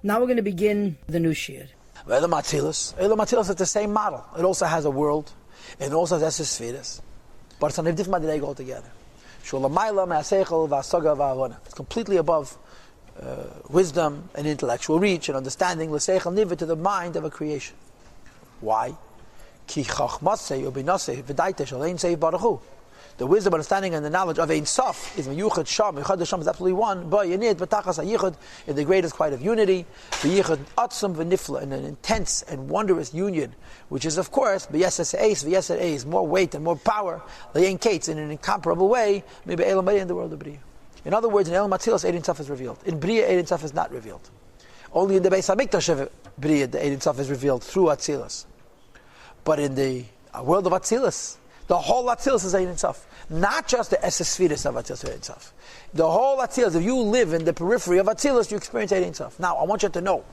Now we're going to begin the new shir. Elam Atzilus is the same model. It also has a world. It also has spheres. But it's on a different madrega altogether. It's completely above wisdom and intellectual reach and understanding, to the mind of a creation. Why? The wisdom, understanding, and the knowledge of Ein Sof is Yuchad Sham. Yuchad Sham is absolutely one. B'Yanid B'Tachas HaYichud in the greatest quiet of unity. V'Yichud Atzum V'Nifla in an intense and wondrous union, which is of course B'Yesed Eis V'Yesed Eis, more weight and more power. L'Yein Kates in an incomparable way. Maybe Elam in the world of Bria. In other words, in Elam Atzilus, Ein Sof is revealed. In Bria, Ein Sof is not revealed. Only in the Beis Hamikdash of Bria, the Ein Sof is revealed through Atzilus. But in the world of Atzilus, the whole Atzilus is Ein Sof. Not just the Esesfiris of Atzilus Ein Sof. The whole Atzilus, if you live in the periphery of Atzilus, you experience Ein Sof. Now, I want you to know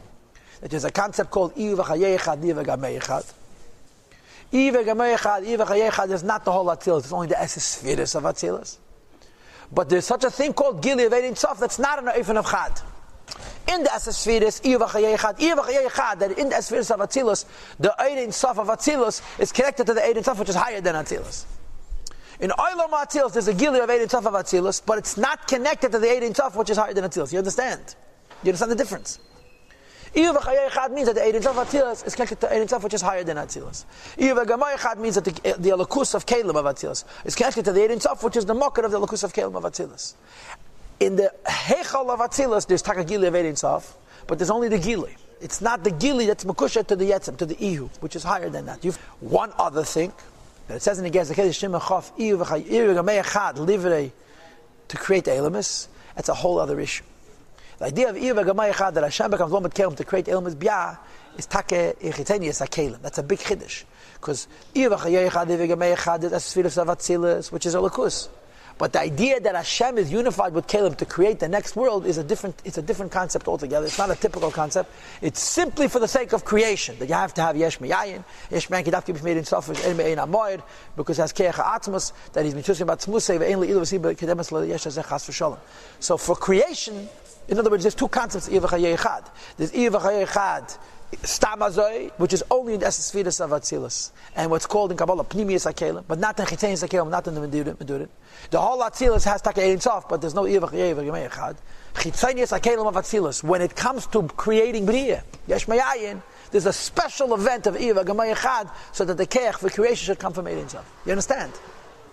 that there's a concept called Iyu v'Chayei Echad, Iyu v'Gamei Echad. Iyu v'Gamei Echad, Iyu v'Chayei Echad is not the whole Atzilus, it's only the Esesfiris of Atzilus. But there's such a thing called Gili of Ein Sof that's not an Eifen of Chad. In the Esesfiris, Iyu v'Chayei Echad, that in the Esesfiris of Atzilus, the Ein Sof of Atzilus is connected to the Ein Sof which is higher than Atzilus. In Olam Atzilus, there's a Gili of Ein Sof of Atzilus, but it's not connected to the Ein Sof which is higher than Atzilus. You understand? You understand the difference? Iyu v'Chayei Echad means that the Ein Sof of Atzilus is connected to Ein Sof which is higher than Atzilus. Iyu v'Gamei Echad means that the Elokus of Kalim of Atzilus is connected to the Ein Sof which is the Mocker of the Elokus of Kalim of Atzilus. In the Heichal of Atzilus, there's Taka Gili of Ein Sof, but there's only the Gili. It's not the Gili that's Mekusha to the Yetzim, to the Ihu, which is higher than that. You've one other thing, that it says in the Gez, to create Elamis, that's a whole other issue. The idea of Iyu v'Gamei Echad, that Hashem becomes one with Kelim to create Elamis B'yah, is Take Ichitenius HaKelim. That's a big Chiddush. Because Iyu v'Chayei Echad, Iyu v'Gamei Echad, is Esfiris of Atzilus, which is a Lakus. But the idea that Hashem is unified with Caleb to create the next world is a different concept altogether. It's not a typical concept. It's simply for the sake of creation, that you have to have Yesh Me'ayin. Yesh Me'ayin Kedavki B'Shmeir in Sofish, El Me'ayin HaMoed, because it has Keach HaAtzmus, that he's Mitzvah Batzmusei, Ve'en Le'ilu V'Si Kedemes Le'yesh Hazeh Chas V'Sholem. So for creation, in other words, there's two concepts, Iyu v'Chayei Echad. There's Iyu v'Chayei Echad, Stam Hazoi, which is only in the Esesfiris of Atzilus, and what's called in Kabbalah Pnimius HaKelim, but not in Chitenius HaKelim, not in the Medurit. The whole Atzilus has Taka Ein Sof, but there's no Iyu v'Chayei v'Gamei Echad. Chitenius HaKelim of Atzilus, when it comes to creating Bria, Yesh Me'ayin, there's a special event of Iyu v'Gamei Echad, so that the Keach for creation should come from Ein Sof. You understand?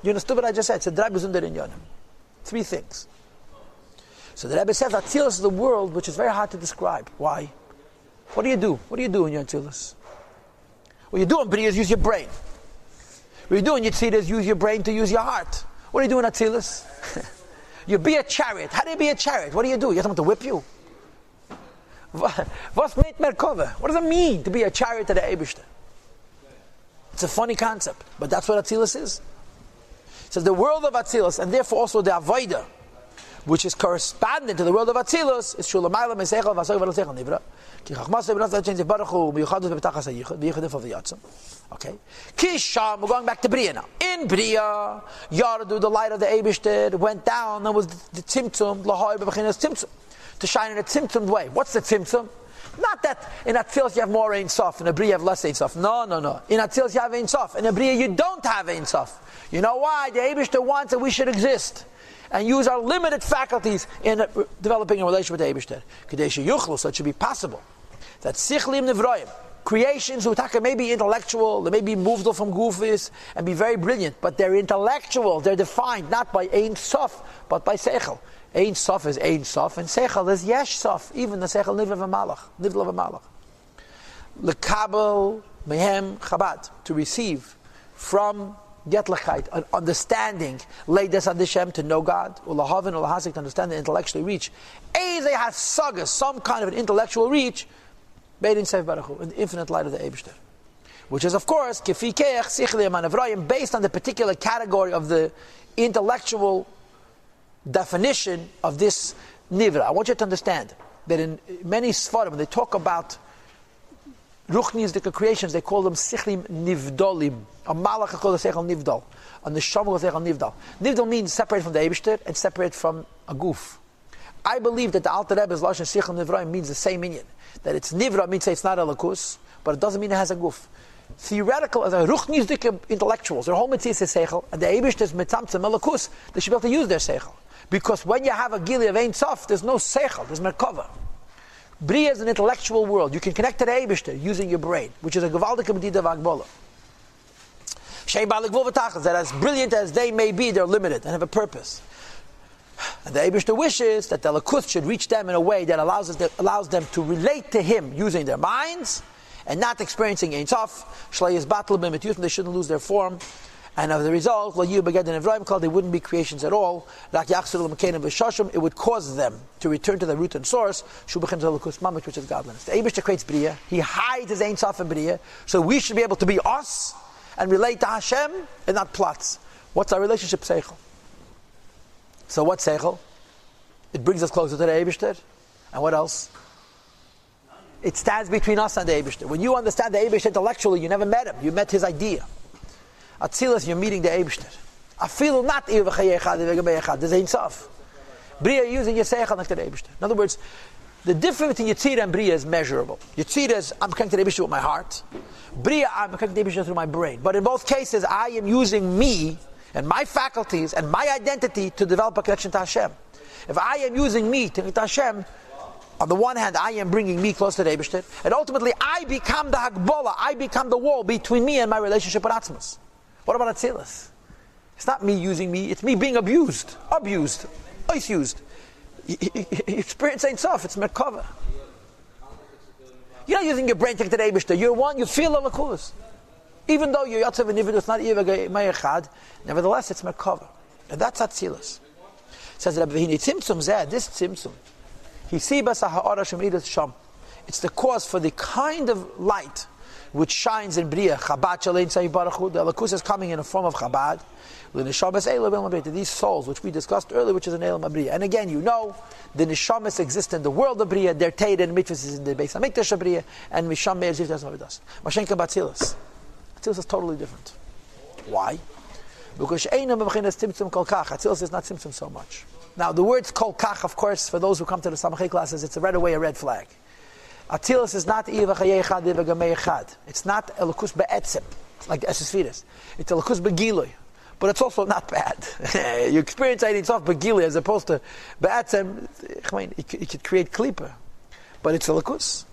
You understood what I just said? It's a drei bezunder in Yonim. Three things. So the Rebbe says Atzilus is the world which is very hard to describe. Why? What do you do? What do you do in your Atzilus? What you do in Bria is use your brain. What you do in Yitzhak is use your brain to use your heart. What do you do in Atzilus? You be a chariot. How do you be a chariot? What do? You have someone to whip you? What's mit Merkava? What does it mean to be a chariot to the Eibishter? It's a funny concept, but that's what Atzilus is. It says the world of Atzilus, and therefore also the Avodah, which is correspondent to the world of Atzilus, is Shulamayla Mesechel Vasoi V'Lasechel Nivra. Ki Chachmasei B'Nafta Change Baruchu B'Yichadus B'Tachas HaYichud B'Yichudif of the Yatzim. Okay. Kisham, we're going back to Bria now. In Bria, Yaradu, the light of the Eibishter, went down and was the Tzimtzum, Lahoi B'Bechinas Tzimtzum, to shine in a Tzimtzumed way. What's the Tzimtzum? Not that in Atzilus you have more Ein Sof, in a Bria you have less Ein Sof. No. In Atzilus you have Ein Sof. In a Bria you don't have Ein Sof. You know why? The Eibishter wants that we should exist and use our limited faculties in developing a relationship with the Eibishter. Kadesha Yuchlu, so it should be possible that Sichlim Nevroim, creations who may be intellectual, they may be moved from Gufis and be very brilliant, but they're intellectual, they're defined not by Ein Sof, but by Seichel. Ein Sof is Ein Sof, and Seichel is Yesh Sof, even the Seichel Nivla of a Malach. Lekabel Mehem Chabad, to receive from Getlachkeit, an understanding, Leides Adishem, to know God, Ulahavin, Ulahasik, to understand and intellectually reach. Eze has sagas, some kind of an intellectual reach, Beidin Seif Baruchu, in the infinite light of the Eibishter. Which is, of course, Kefi Keach, Sichli Manavroyim, based on the particular category of the intellectual definition of this Nivra. I want you to understand that in many Sfarim, when they talk about Ruchnisdike creations, they call them Sichlim Nivdolim. A Malach called the Seichel Nivdol. And the Shamul Seichel Nivdol. Nivdol means separate from the Eibishter and separate from a goof. I believe that the Alter Rebbe's Lashon Sichel Nivraim means the same inyan. That it's Nivra means it's not a lakus, but it doesn't mean it has a guf. Theoretical, as a ruchnisdik intellectuals, their whole mitzvah is seichel, and the Eibush is mitzamtzem alakus, they should be able to use their seichel. Because when you have a gili of Ein Sof, there's no seichel, there's merkava. Bria is an intellectual world. You can connect to the Eibush using your brain, which is a gewaldige medida v'agbola. Shei balik v'vatachas, that as brilliant as they may be, they're limited and have a purpose. And the Eibush wishes that the lakus should reach them in a way that allows them to relate to Him using their minds, and not experiencing Ein Sof. Shlei is battle b'mityutim, they shouldn't lose their form. And as a result, they wouldn't be creations at all. It would cause them to return to the root and source, which is godliness. The Eibush creates Bria. He hides his Ein Sof in Bria. So we should be able to be us and relate to Hashem and not plots. What's our relationship? Seichel. So what's Seichel? It brings us closer to the Eibush. And what else? It stands between us and the Eibush. When you understand the Eibush intellectually, you never met him. You met his idea. Atzilus, you're meeting the Eibush. I feel not there's Ein Sof. Bria using your seichel like the Eibush. In other words, the difference between Yitzira and Bria is measurable. Yitzira is, I'm connected to the Eibush with my heart. Bria, I'm connected to the Eibush through my brain. But in both cases, I am using me and my faculties and my identity to develop a connection to Hashem. If I am using me to connect to Hashem, on the one hand, I am bringing me close to the Eibush, and ultimately, I become the Hagbola, I become the wall between me and my relationship with Atzmos. What about Atzilus? It's not me using me, it's me being abused, misused. You experience Ein Sof, it's Merkava. You're not using your brain to get to the Eibush, you're one, you feel the lakus. Even though you're Yotzev and Nivid, it's not Mayachad, nevertheless, it's Merkava. And that's Atzilus. It says, this Tzimtzum, it's the cause for the kind of light which shines in Bria. Chabad Shalein Tzai Baruch. The Lakus is coming in a form of Chabad. These souls which we discussed earlier, which is an Elam Bria. And again, you know, the Neshamas exist in the world of Bria. Their Teid and Mitzvahs is in the Beis HaMikdash of Bria. And Misham Meir Zivt Yasma V'das. Mashenka Batzilus. Atzilus is totally different. Why? Because Einam B'chinas Tzimtzum Kol Kach. Atzilus is not Tzimtzum so much. Now, the words Kol Kach, of course, for those who come to the Samachay classes, it's right away a red flag. Atzilus is not it's not Elokus Be'etzim, like the Esesfiris. It's Elokus Be'giloy, but it's also not bad. You experience Ein Sof Be'giloy as opposed to Be'etzim. It could create klipa, but it's Elokus.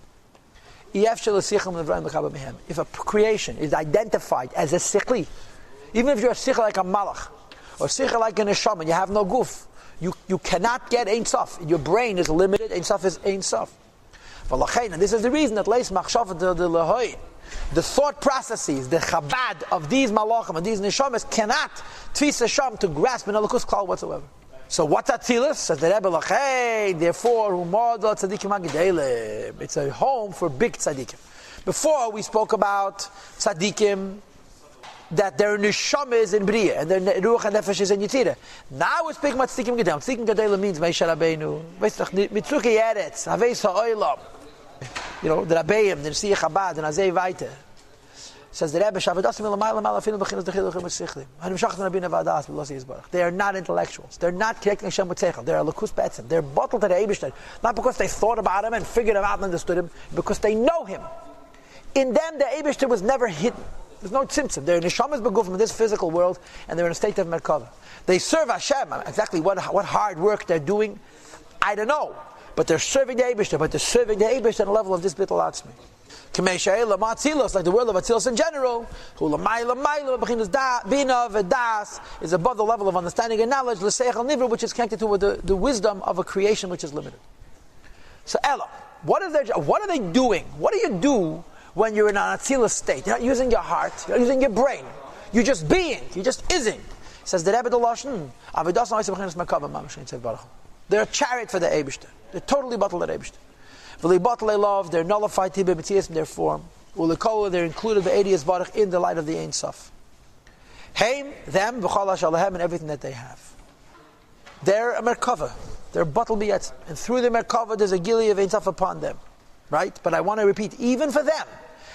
If a creation is identified as a sichli, even if you're a sichel like a malach, or sichel like a neshama, and you have no guf, you cannot get Ein Sof. Your brain is limited. Ein Sof is Ein Sof. And this is the reason that the thought processes, the chabad of these malachim and these neshamas cannot tfis Hashem to grasp an elokus klal whatsoever. So what's Atzilus? Says the Rebbe Lachay, therefore, it's a home for big tzaddikim. Before we spoke about tzaddikim, that their neshama is in Bria, and their ruach and nefesh is in Yitzira. Now we're speaking about tzaddikim gedel. Tzaddikim gedel means Meisha Rabbeinu, mitzuki eretz, haveis ha'olam. You know, the Rabbeim, the Nesiach Chabad, the Nazei Vaiter. Says the Rebbe, they are not intellectuals. They're not connecting Hashem with Seichel. They're a Lakus Be'etzim. They're bottled to the Eibishter. Not because they thought about him and figured him out and understood him, because they know him. In them, the Eibishter was never hidden. There's no tzimtzum. They're neshamas begufim in this physical world, and they're in a state of merkava. They serve Hashem. Exactly what hard work they're doing, I don't know. But they're serving the Eibishter. But they're serving the Eibishter on the level of this bittul atzmi. Like the world of Atzilus in general, is above the level of understanding and knowledge, which is connected to the wisdom of a creation which is limited. So Ella, what are they doing? What do you do when you're in an Atzilus state? You're not using your heart, you're not using your brain. You're just being, you're just ising. Says the Rebbe Deloshen, they're a chariot for the Eibishter. They're totally bottled at Eibishter. They're nullified in their form. They're included in the light of the Ein Sof. Them, and everything that they have. They're a merkava. They're bottled biyat. And through the merkava, there's a gili of Ein Sof upon them. Right? But I want to repeat, even for them,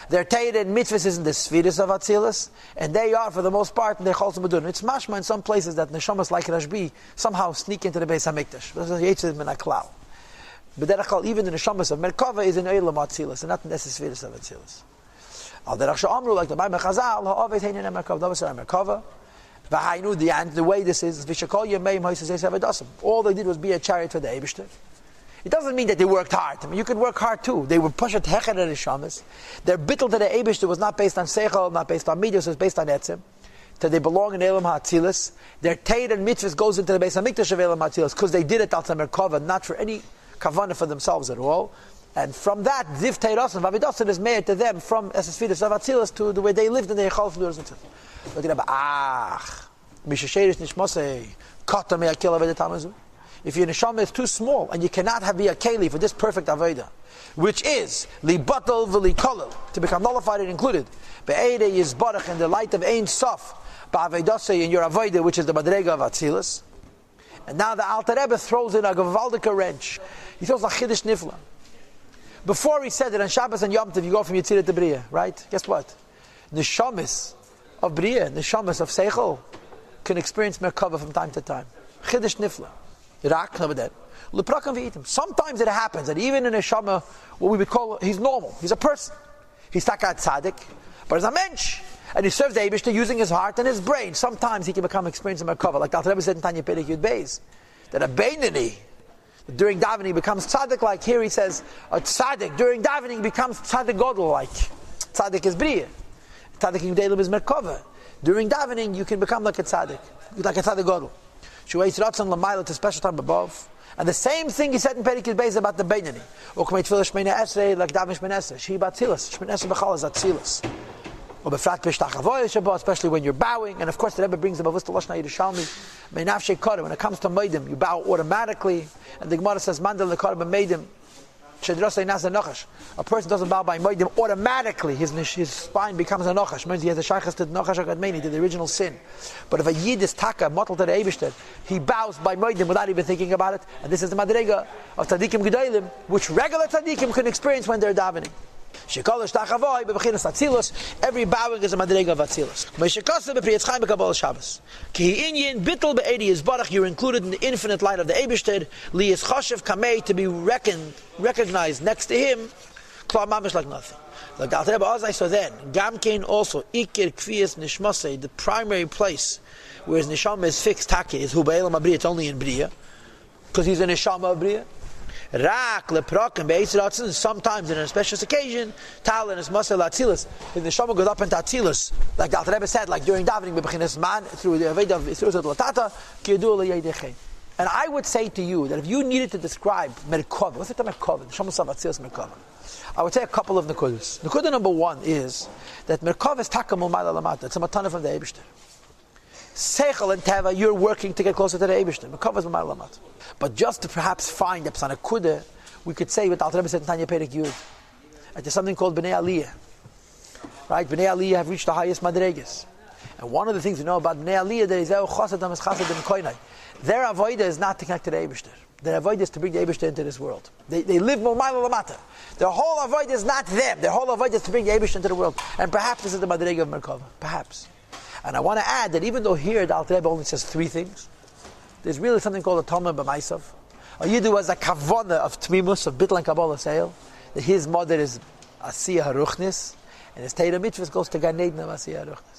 Their Torah and mitzvahs is in the spheres of Atzilus, and they are, for the most part, in the Cholzim Adun. It's mashma in some places that neshamas like Rashbi somehow sneak into the Beis HaMikdash. But even the neshamas of Merkava is in Eilam Atzilus, and not in the spheres of Atzilus. Al derech she'amru, like the Maimon Chazal, ha'ovet heinen Merkava, davasar Merkava. V'hainu, the way this is, v'shekol yemeim ha'isazes avadasim. All they did was be a chariot for the Eibishter. It doesn't mean that they worked hard. I mean, you could work hard too. They were pushed at Hecher and Shamas. Their bittul to the Eibishter was not based on Seichel, not based on Midas, it was based on Etzim. So they belong in Elam HaAtzilis. Their Torah and mitzvahs goes into the Beis HaMikdash of Elam HaAtzilis because they did it al Merkava, not for any kavanah for themselves at all. And from that, Ziv Teiros and Vavidosan is made to them from Esesvidus of Atzilis to the way they lived in the Echal Fluras and Tzit. Look at that. Mishasherish Nishmosei, Kata Me'akil Aveda Tamazu. If your neshama is too small and you cannot be a keli for this perfect avodah, which is libatal v'likolel, to become nullified and included, be'edei yizbarach in the light of Ein Sof, ba'avedosei in your avodah, which is the madrega of Atzilus. And now the Alter Rebbe throws in a gavaldika wrench. He throws a chiddush nifla. Before he said that on Shabbos and Yom Tov you go from Yitzirah to Bria, right? Guess what? Neshamis of Bria, neshamis of Seichel, can experience Merkava from time to time. Chiddush nifla. Sometimes it happens that even in a shama, what we would call, he's normal, he's a person. He's takat tzaddik, but he's a mensch. And he serves the Eibishter using his heart and his brain. Sometimes he can become experiencing Merkava. Like the Alter Rebbe said in Tanya Perek Yud Beis, that a Beinani, during davening becomes tzaddik, like here he says, a tzaddik, during davening becomes tzaddik godel, like tzaddik is bria. Tzaddik in Yudelim is Merkava. During davening you can become like a tzaddik godel. Shueis Ratzon Lamaila to special time above. And the same thing he said in Perikid Beis about the Beinani. Ukmei Tfilah Shmeina Esrei, like Davin Shmeina Esrei. She Batzilas. Shmeina Esrei B'chal is Atzilas. Or Befrat Pishtach Avoy Shabbat, especially when you're bowing. And of course the Rebbe brings the Bavus to Lashna Yerushalmi. Meinafshei Kodim. When it comes to Meidim, you bow automatically. And the Gemara says, Mandel the Kodim Meidim. A person doesn't bow by Moedim, automatically his spine becomes a Nochash. Means he has a Shaykhas to the Nochash HaKadmeni, to the original sin. But if a Yid is Taka, Motel to the Eibishter, he bows by Moedim without even thinking about it. And this is the Madrega of Tzadikim Gedolim, which regular Tzadikim can experience when they're davening. Every bowing is a madrega of Atzilus. You're included in the infinite light of the Eibishter. To be recognized next to him, like nothing. Like the Alter Rebbe Ozai, so then, Gamkein also, Ikir Kfiyas Nishmasei, the primary place where his neshama is fixed, Taki, is Hu B'Elam HaBriya, it's only in Bria, because he's a neshama of Bria. Rak leprokim be'etziratzin. Sometimes in a special occasion, tal and his muscle atzilus. If the neshama goes up into atzilus, like the Alter Rebbe said, like during davening, bebechinas man through the aveda of Yisroel Latata, ki'yadu le'yedechem. And I would say to you that if you needed to describe Merkava, what's the Merkava? Neshama sav atzilus Merkava. I would say a couple of nekudas. Nekuda number one is that Merkava is takamul ma'ala lamata. It's a matana from the Eibishter. Seichel and Teva, you're working to get closer to the Eibishter. Merkava is ma'ala lamata. But just to perhaps find a kuda, we could say what Alter Rebbe said in Tanya Perek Yud, that there's something called Bnei Aliyah. Right? Bnei Aliyah have reached the highest madregas. And one of the things we know about Bnei Aliyah, there is Chosadam is Chasadim Koinai. Their avodah is not to connect to the Eibishter. Their avodah is to bring the Eibishter into this world. They live Mo'mayla Lamata. Their whole avodah is not them. Their whole avodah is to bring the Eibishter into the world. And perhaps this is the madrega of Merkava. Perhaps. And I want to add that even though here the Alter Rebbe only says three things, there's really something called a Talmud B'Maisav. A Yidu has a kavana of Tmimus, of Bitl and Kabbalah Seil, that his mother is Asiyah Haruchnis, and his Teira Mitzvahs goes to Gan Eden of Asiyah Haruchnis.